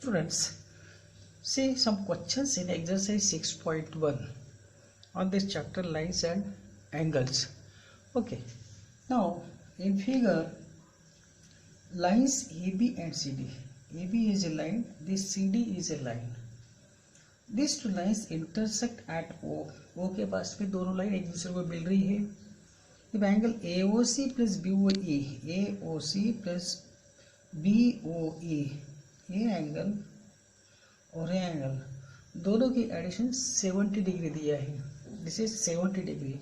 Students, see some questions in exercise 6.1 on this chapter lines and angles. Okay, now in figure, lines AB and CD. AB is a line, this CD is a line. These two lines intersect at O. O के पास में दोनों line एक दूसरे को मिल रही है. अब angle AOC plus BOE, AOC plus BOE, ये एंगल और ये एंगल दोनों की एडिशन 70 डिग्री दिया है. This is 70 degree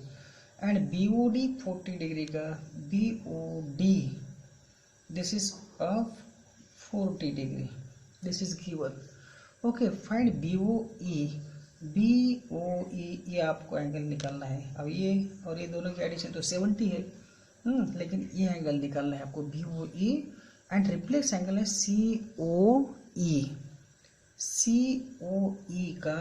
and BOD 40 degree का, BOD this is of 40 degree. This is given. Okay, find BOE. BOE ये आपको एंगल निकालना है. अब ये और ये दोनों की एडिशन तो 70 है, लेकिन ये एंगल निकालना है आपको BOE एंड रिप्लेक्स एंगल है COE. COE का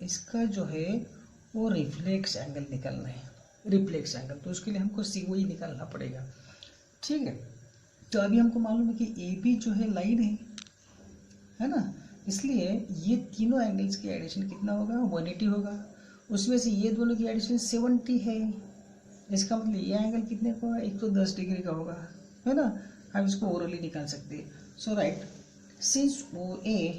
इसका जो है वो रिफ्लेक्स एंगल निकालना है. रिफ्लेक्स एंगल तो उसके लिए हमको COE निकालना पड़ेगा. ठीक है, तो अभी हमको मालूम है कि AB जो है लाइन है ना, इसलिए ये तीनों एंगल्स की एडिशन कितना होगा, 180 होगा. उसमें से ये दोनों की एडिशन 70 है. इसका मतलब ये एंगल कितने का होगा, 110 डिग्री का होगा, है ना. हम इसको ओरली निकाल सकते हैं. सो right, since OA,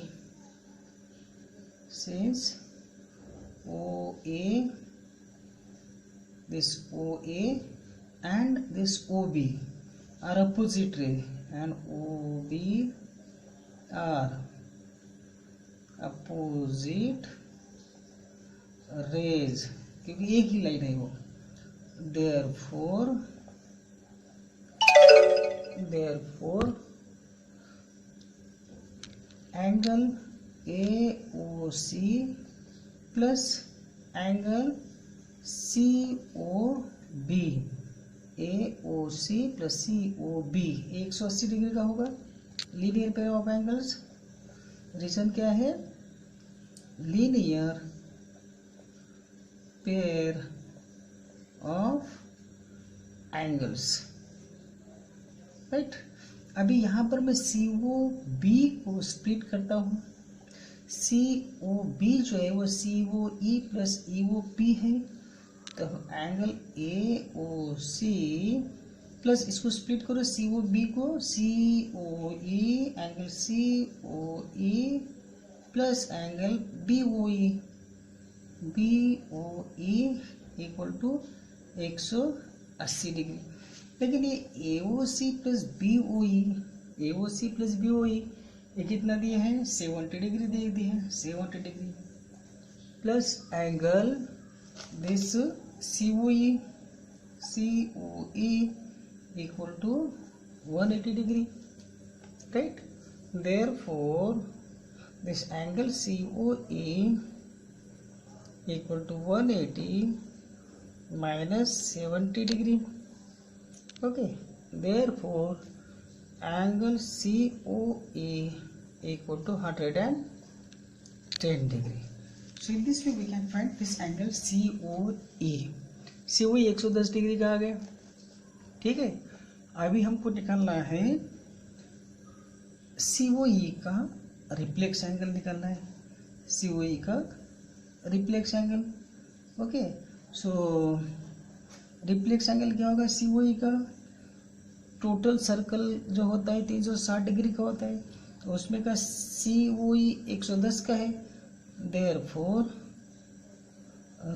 this OA and this OB are opposite ray and OB are opposite rays, क्योंकि एक ही लाइन है वो. therefore angle AOC plus angle COB, AOC plus COB 180 degree का होगा. Linear pair of angles. Reason क्या है, linear pair of angles. Right, अभी यहाँ पर मैं COB को स्प्लिट करता हूँ. COB जो है वो COE प्लस EOP है. तो एंगल AOC प्लस इसको स्प्लिट करो COB को, COE angle COE plus angle BOE equal to 180 degree. लेकिन ये AOC प्लस BOE ये कितना दिए हैं, 70 डिग्री दे दिए हैं. 70 degree plus angle this COE equal to 180 degree. Right, therefore this angle COE equal to 180 minus 70 degree. Okay, therefore angle COE equal to 110 degree. So in this way we can find this angle COE. COE 110 degree का आ गया. ठीक है, अभी हमको निकालना है COE का reflex angle निकालना है. COE का रिफ्लेक्स एंगल. ओके, सो रिफ्लेक्स एंगल क्या होगा COE का, टोटल सर्कल जो होता है 360 डिग्री का होता है, तो उसमें का COE 110 का है. Therefore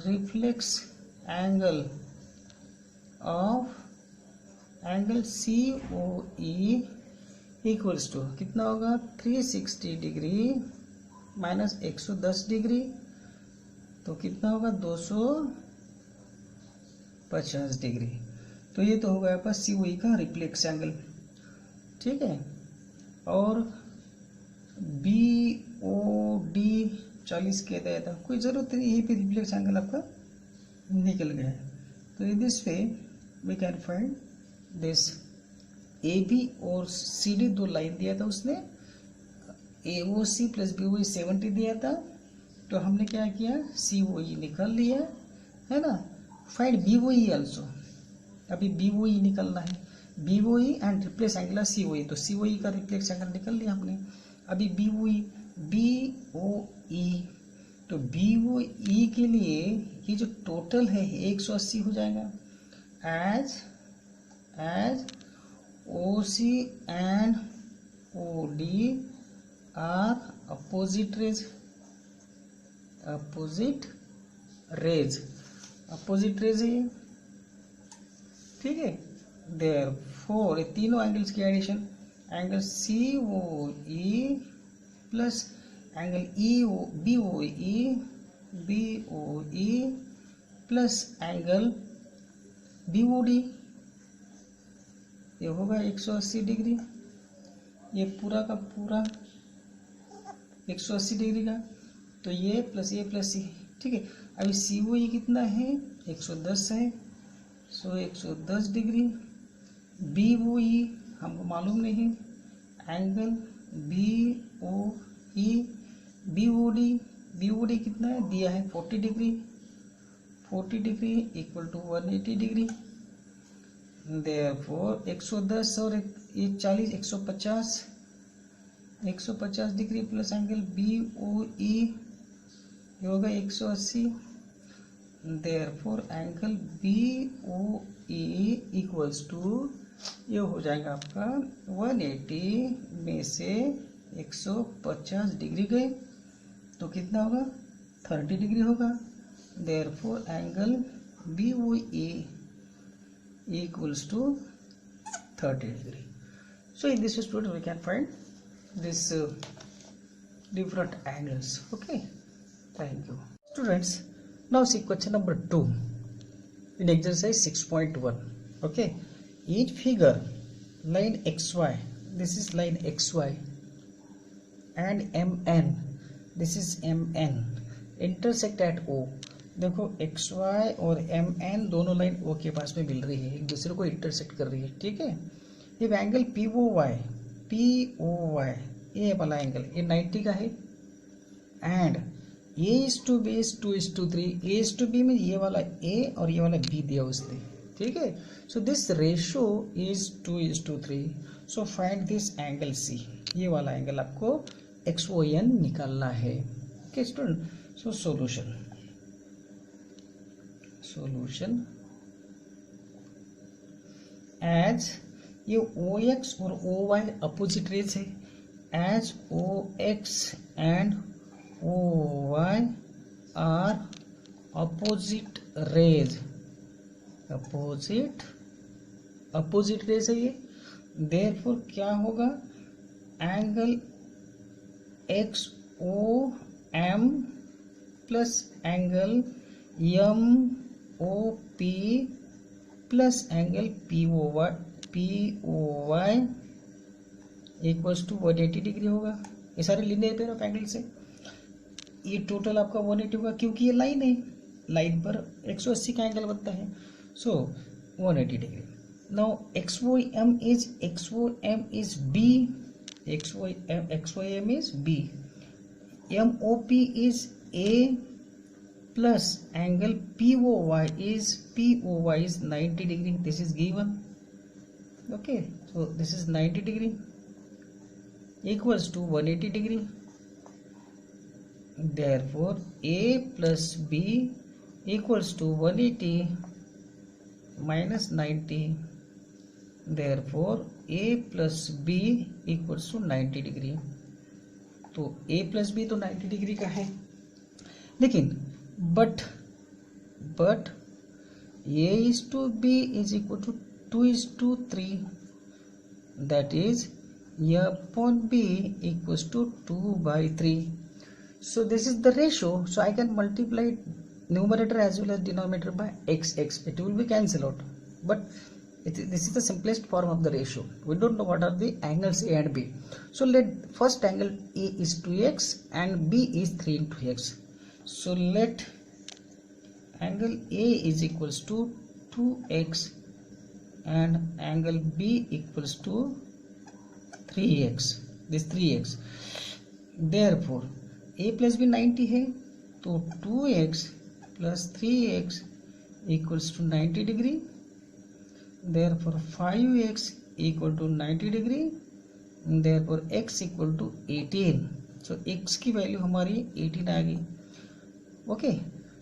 reflex angle of angle COE equals to कितना होगा, 360 डिग्री माइनस 110 डिग्री, तो कितना होगा 250 डिग्री. तो ये तो होगा आपका COE का रिफ्लेक्स एंगल. ठीक है, और BOD 40 के दिया था, कोई ज़रूरत नहीं, यही पे रिफ्लेक्स एंगल आपका निकल गया है. तो in this way we can find this. AB और CD दो लाइन दिया था उसने, AOC प्लस BOE 70 दिया था, तो हमने क्या किया, COE निकाल लिया, है ना. Find BOE also. अभी BOE निकालना है. BOE and replace angle COE, तो COE का रिप्लेस एंगल निकाल लिया हमने. अभी बी ओ ई, तो बी ओ ई के लिए ये जो टोटल है 180 हो जाएगा। As O C and O D are opposite rays, opposite rays है ये, ठीक है। देयरफॉर ये तीनों एंगल्स की addition, angle C O E plus angle B O E plus angle B O D, ये होगा 180 डिग्री, ये पूरा का पूरा 180 डिग्री का, तो ये प्लस सी, ठीक है। अभी सी ओ ई कितना है, 110 है, सो 110 डिग्री। बी ओ ई हमको मालूम नहीं, angle B O E, B O D कितना है दिया है 40 degree, 40 degree equal to 180 degree. Therefore 110 और ये 40, 150 degree plus angle B O E, ये होगा 180। Therefore angle B O E equals to, ये हो जाएगा आपका 180 में से 150 डिग्री गए तो कितना होगा, 30 डिग्री होगा। Therefore angle B O E equals to 30 degree. So in this student we can find this different angles. Okay, thank you students. Now see question number 2 in exercise 6.1. okay, each figure line xy, this is line xy, and mn, this is mn, intersect at O. देखो x Y और M N दोनों line ओ के पास में मिल रही है, एक दूसरे को इंटरसेक्ट कर रही है, ठीक है। ये एंगल पी ओ वाई ये वाला एंगल ये 90 का है, and A is to B is 2:3, A is to B में ये वाला ए और ये वाला बी दिया उसने, ठीक है। So this ratio is 2:3, so find this angle C, ये वाला एंगल आपको एक्स ओ एन निकालना है, okay student. So solution as ये ओ एक्स और ओ वाई अपोजिट रेज है, as O X and O Y are opposite rays है ये, देयरफॉर क्या होगा, angle X O M plus angle M O P plus angle P O Y equals to 180 degree होगा। ये सारे linear pair of angles है, ये total आपका 180 होगा क्योंकि ये लाइन है, लाइन पर 180 का एंगल बनता है, so 180 degree. Now X O M is B, X O M is B, M O P is A plus angle POY is 90 degree, this is given, okay, so this is 90 degree equals to 180 degree, therefore A plus B equals to 180 minus 90, therefore A plus B equals to 90 degree, तो A plus B तो 90 degree का है, लेकिन but A is to B is equal to 2:3, that is A upon B equals to 2/3. So this is the ratio, so I can multiply numerator as well as denominator by x, it will be cancelled out, but this is the simplest form of the ratio. We don't know what are the angles A and B, so let first angle A is 2x and B is 3 into x. So let angle A is equals to 2x and angle B equals to 3x, this 3x, therefore A plus B 90 है तो 2x plus 3x equals to 90 degree, therefore 5x equal to 90 degree, therefore x equal to 18। So x की value हमारी 18 आ गई। Okay,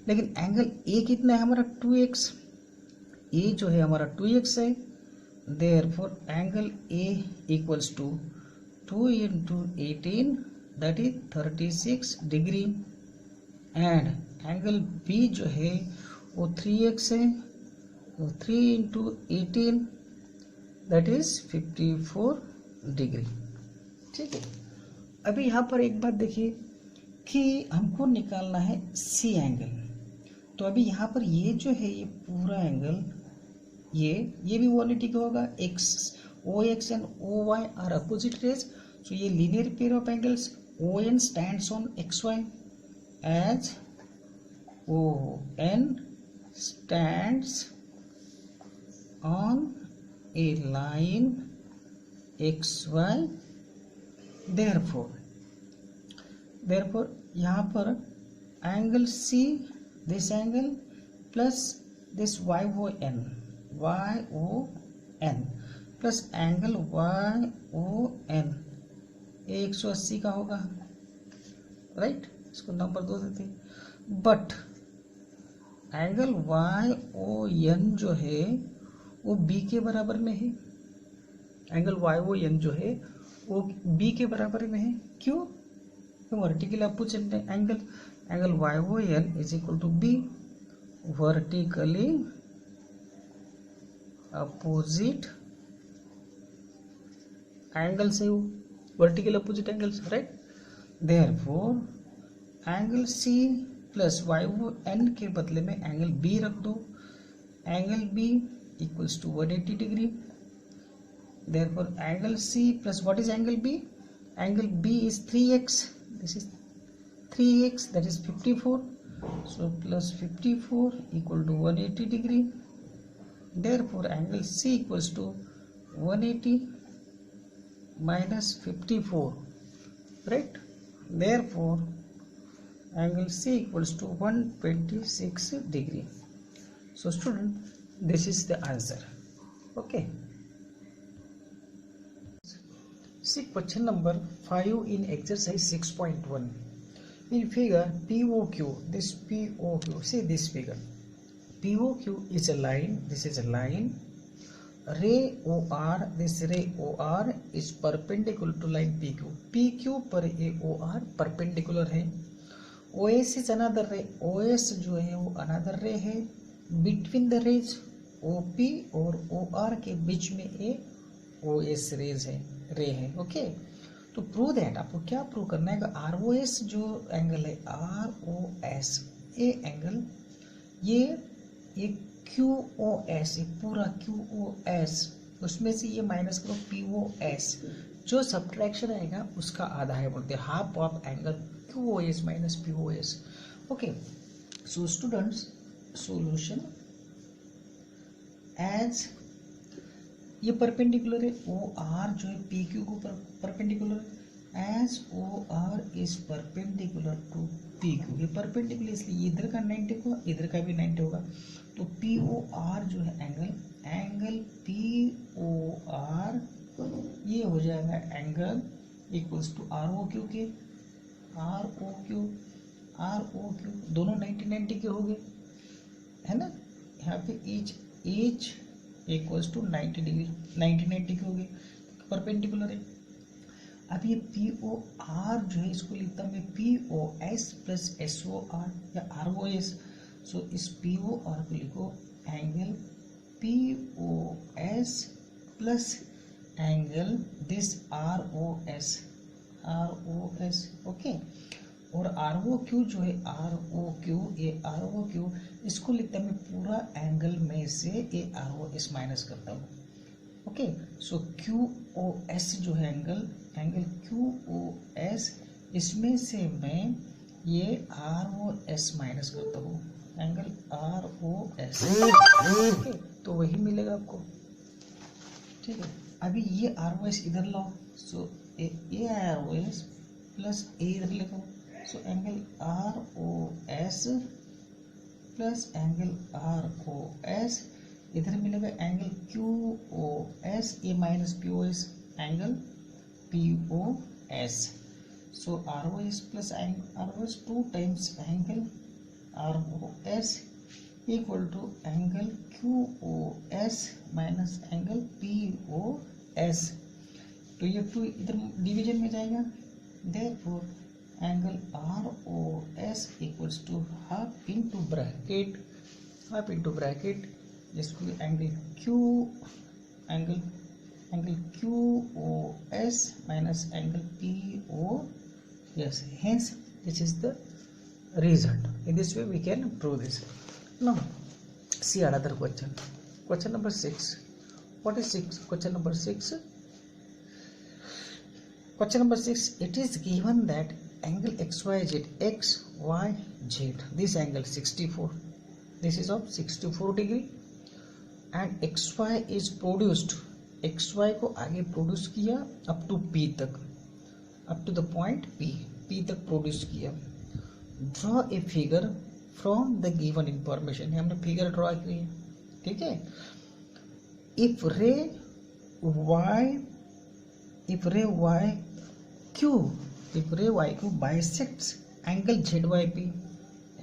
लेकिन angle a कितना है हमारा 2x, a जो है हमारा 2x है। Therefore angle a equals to 2 into 18 that is 36 degree, and angle b जो है वो 3x है, तो 3 इंटू 18 दैट इज 54 डिग्री। ठीक है, अभी यहाँ पर एक बात देखिए कि हमको निकालना है सी एंगल। तो अभी यहाँ पर ये जो है ये पूरा एंगल ये भी 180 का होगा। O X and O Y are opposite rays, so ये linear pair of angles O N stands on X Y as O N stands on a line X Y. therefore यहाँ पर angle C, this angle plus this Y O N plus angle Y O N 180 का होगा, right. इसको number 2 देते हैं। But angle Y O N जो है वो बी के बराबर में है। एंगल वाई ओ एन जो है वो बी के बराबर में है। क्यों? Vertical opposite angle Y O N is equal to B, vertically opposite angles है वो, vertical opposite angles, right. Therefore angle C plus Y O N के बदले में एंगल बी रख दो। Angle B equals to 180 degree. Therefore angle C plus what is angle B? Angle B is 3x. This is 3x, that is 54. So plus 54 equal to 180 degree. Therefore angle C equals to 180 minus 54, right? Therefore angle C equals to 126 degree. So student, this is the answer. Okay. See question number 5 in exercise 6.1. In figure POQ, this POQ, see this figure. POQ is a line, this is a line. Ray OR, this ray OR is perpendicular to line PQ. PQ पर ये OR perpendicular है. OS is another ray. OS जो है वो another ray है. Between the rays OP और OR के बीच में ये OS rays है, रे है। ओके, तो प्रूव दैट, आपको क्या प्रूव करना है? आर ओ एस जो एंगल है, R O S a angle, ये क्यू ओ एस, ये पूरा क्यू ओ एस, उसमें से ये माइनस करो पी ओ एस, जो सब्ट्रैक्शन आएगा उसका आधा है, बोलते हैं half of angle Q O S minus P O S. Okay, so students solution as ये परपेंडिकुलर है, ओ आर जो है पी क्यू को perpendicular, as O R is perpendicular to P Q. ये परपेंडिकुलर इसलिए इधर का 90 होगा, इधर का भी 90 होगा, तो पी ओ आर जो है एंगल पी ओ आर ये हो जाएगा angle equals to R O Q के, आर ओ क्यू दोनों 90 के हो गए, है ना। यहाँ पे एच इक्वल्स टू 90 डिग्री, 90 के हो गए, परपेंडिकुलर है। अब ये पी ओ आर जो है इसको लिखता हूँ मैं P O S plus S O R या आर ओ एस। सो इस पी ओ आर को लिखो angle P O S plus angle this R O S, okay. और आर ओ क्यू जो है ये आर ओ क्यू इसको लिखता मैं पूरा एंगल में से ये आर ओ एस माइनस करता हूँ, ओके। सो क्यू ओ एस जो है एंगल क्यू ओ एस, इसमें से मैं ये आर ओ एस माइनस करता हूँ, angle R O S, okay. तो वही मिलेगा आपको, ठीक है। अभी ये आर ओ एस इधर लाओ, सो ये R O S plus A इधर लिखो, so angle R O S plus angle R O S, इधर मिलेगा angle Q O S, A minus P O S, angle POS. So ROS plus ROS 2 times angle ROS equal to angle QOS minus angle POS. तो ये 2 इधर division में जाएगा, therefore angle ROS equals to half into bracket जिसको angle QOS minus angle POS. Hence this is the result. In this way we can prove this. Now see another question. Question number 6. What is 6? Question number 6. Question number 6. It is given that angle XYZ, XYZ, this angle 64. This is of 64 degree and XY is produced. XY को आगे produce किया up to P तक, up to the point P तक produce किया. Draw a figure from the given information. हमने figure draw की है, ठीक है. If ray y q bisects angle ZYP,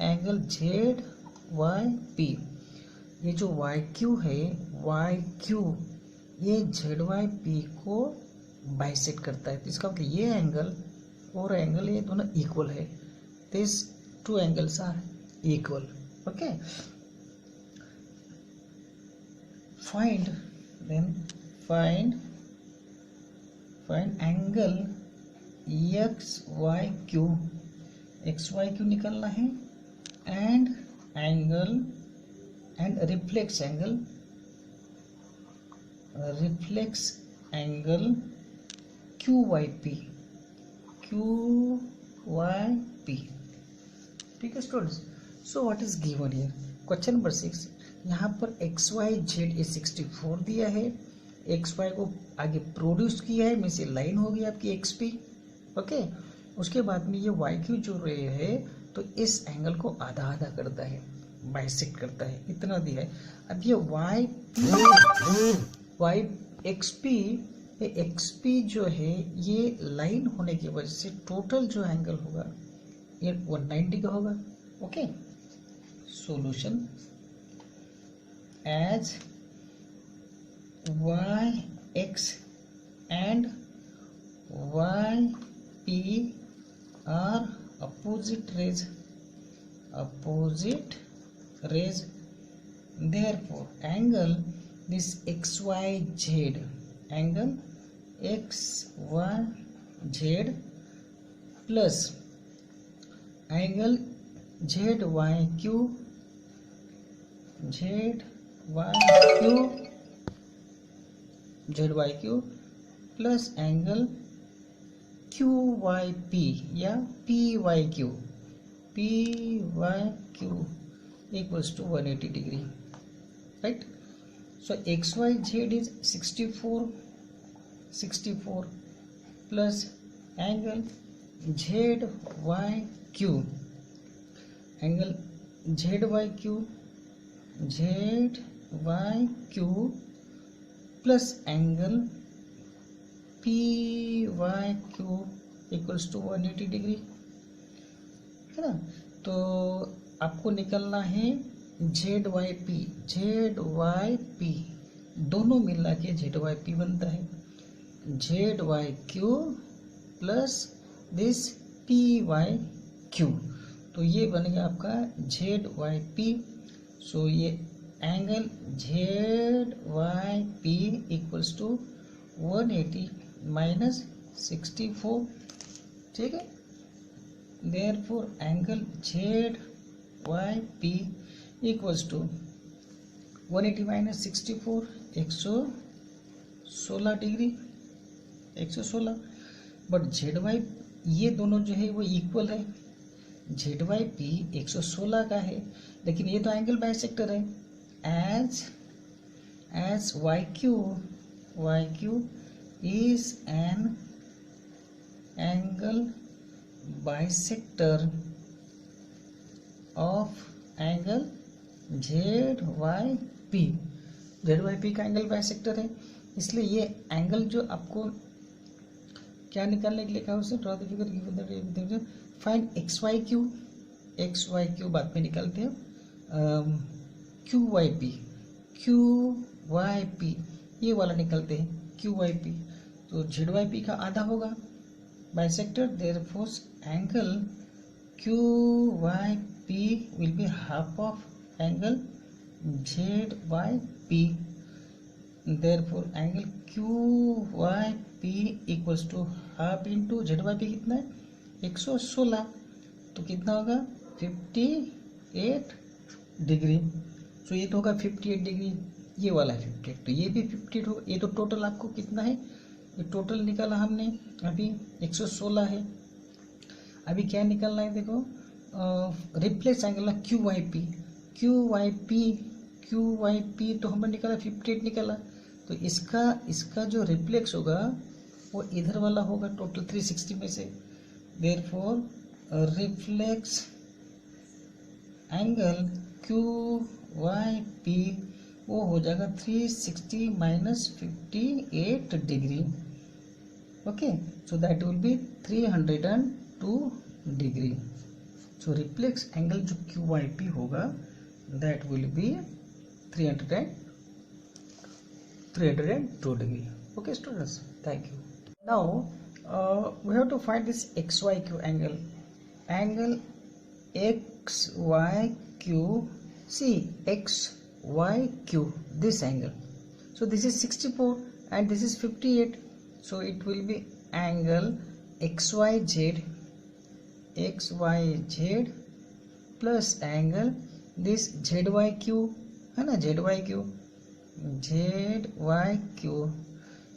angle ZYP, ये जो YQ है, YQ ये ZYP को बाइसेक्ट करता है. इसका मतलब ये एंगल और एंगल ये दोनों इक्वल है. This two angles are equal. Okay, find angle XYQ निकालना है एंड रिफ्लेक्स एंगल QYP. ठीक है students. So what is given here? Question number 6. यहाँ पर XYZ 64 दिया है, XY को आगे प्रोड्यूस किया है, में से लाइन होगी आपकी XP. ओके, उसके बाद में ये YQ जो रहे है तो इस एंगल को आधा आधा करता है, बाइसेक्ट करता है, इतना दिया है. अब ये XP जो है ये लाइन होने की वजह से टोटल जो एंगल होगा ये 190 का होगा. Okay, solution as YX and YP are opposite rays. Therefore angle this XYZ, angle XYZ plus angle ZYQ plus angle QYP या PYQ equals to 180 degree, right? So XYZ is 64 plus angle ZYQ plus angle PYQ equals to 180 degree, है ना. तो आपको निकलना है ZYP दोनों मिला के ZYP बनता है. ZYQ प्लस दिस PYQ, तो ये बनेगा आपका ZYP. सो ये angle ZYP equals to 180 minus 64. ठीक है, therefore angle ZYP equals to 180 minus 64 116 degree, 116. But ZY ये दोनों जो है वो इक्वल है. ZYP 116 का है, लेकिन ये तो एंगल बाइसेक्टर है. as YQ is an angle bisector of angle ZYP का एंगल बाइसेक्टर है, इसलिए ये एंगल जो आपको क्या निकालने के लिए कहा उसे, draw the figure given the find X Y Q बाद में निकालते हैं, क्यू वाई पी ये वाला निकलते हैं, क्यू वाई पी, तो जेड वाई पी का आधा होगा bisector, therefore angle Q Y P will be half of angle Z Y P, therefore angle Q Y P equals to half into Z Y P कितना है 116, तो कितना होगा 58 degree. तो ये तो होगा 58 डिग्री, ये वाला 58, तो ये भी 58 होगा। ये तो टोटल आपको कितना है, ये टोटल निकाला हमने अभी 116 है। अभी क्या निकालना है देखो, रिफ्लेक्स एंगल ना क्यू वाई पी तो हमने निकाला 58 निकाला, तो इसका जो रिफ्लेक्स होगा वो इधर वाला होगा टोटल 360 में से, therefore reflex angle Q Y P वो हो जाएगा 360 minus 58 degree, okay, so that will be 302 degree. So reflex angle जो क्यू वाई पी होगा that will be 302 degree. Okay students, thank you. Now we have to find this XYQ angle XYQ. See XYQ, this angle, so this is 64 and this is 58, so it will be angle XYZ plus angle this ZYQ है ना, ZYQ,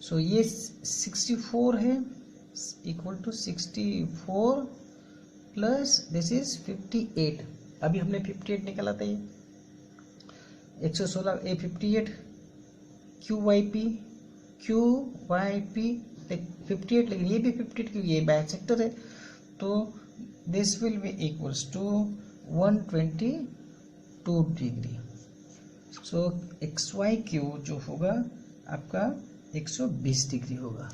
सो ये 64 है equal to 64 plus this is 58, अभी हमने 58 निकाला था, ये 116 ए 58 Q Y P 58, लेकिन ये भी 58 क्योंकि ये बाइसेक्टर है, तो this will be equals to 122 degree. So XYQ जो होगा आपका 120 डिग्री होगा।